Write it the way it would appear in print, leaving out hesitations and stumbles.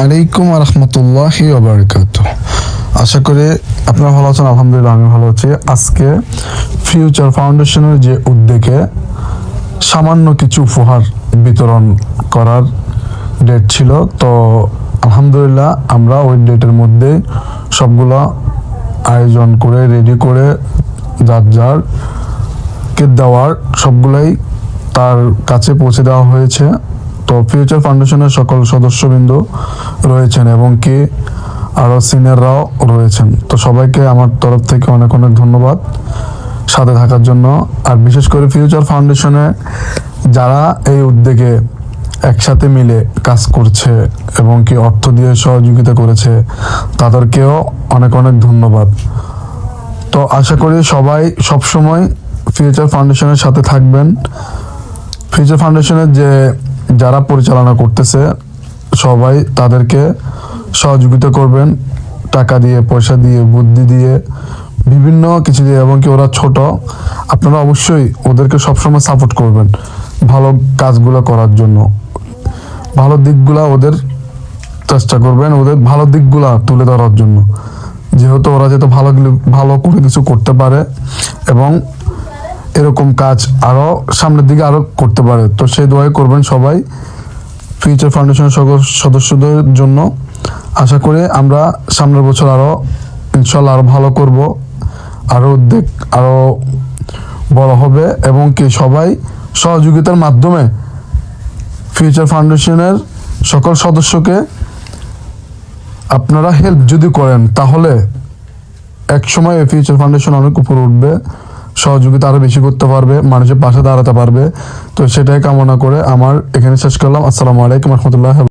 আলাইকুম রহমতুল্লাহি ওয়া বারাকাতুহু। আশা করি আপনারা ভালো আছেন। আলহামদুলিল্লাহ আমি ভালো আছি। আজকে ফিউচার ফাউন্ডেশনের যে উদ্যোগে সামান্য কিছু উপহার বিতরণ করার ডেট ছিল, তো আলহামদুলিল্লাহ আমরা ওই ডেটের মধ্যে সবগুলো আয়োজন করে রেডি করে যার কে দেওয়ার সবগুলাই তার কাছে পৌঁছে দেওয়া হয়েছে। তো ফিউচার ফাউন্ডেশনের সকল সদস্যবৃন্দ রয়েছেন এবং কি আরও সিনিয়ররাও রয়েছেন। তো সবাইকে আমার তরফ থেকে অনেক অনেক ধন্যবাদ সাথে থাকার জন্য। আর বিশেষ করে ফিউচার ফাউন্ডেশনে যারা এই উদ্যোগে একসাথে মিলে কাজ করছে এবং কি অর্থ দিয়ে সহযোগিতা করেছে, তাদেরকেও অনেক অনেক ধন্যবাদ। তো আশা করি সবাই সবসময় ফিউচার ফাউন্ডেশনের সাথে থাকবেন। ফিউচার ফাউন্ডেশনের যারা পরিচালনা করতেছে সবাই তাদেরকে সহযোগিতা করবেন, টাকা দিয়ে, পয়সা দিয়ে, বুদ্ধি দিয়ে, বিভিন্ন কিছু দিয়ে। এবং কি ওরা ছোট, আপনারা অবশ্যই ওদেরকে সবসময় সাপোর্ট করবেন ভালো কাজগুলো করার জন্য। ভালো দিকগুলা ওদের চেষ্টা করবেন, ওদের ভালো দিকগুলা তুলে ধরার জন্য, যেহেতু ওরা যাতে ভালো করে কিছু করতে পারে এবং এরকম কাজ আরও সামনের দিকে আরও করতে পারে। তো সেই দোয়াই করবেন সবাই ফিউচার ফাউন্ডেশনের সকল সদস্যদের জন্য। আশা করি আমরা সামনের বছর আরও ইনশাল্লাহ আরও ভালো করব, আরও উদ্যোগ আরও বড় হবে এবং কি সবাই সহযোগিতার মাধ্যমে ফিউচার ফাউন্ডেশনের সকল সদস্যকে আপনারা হেল্প যদি করেন, তাহলে এক সময় ফিউচার ফাউন্ডেশন অনেক উপরে উঠবে, সহযোগিতা আরো বেশি করতে পারবে, মানুষের পাশে দাঁড়াতে পারবে। তো সেটাই কামনা করে আমার এখানে শেষ করলাম। আসসালামু আলাইকুম রহমতুল্লাহ।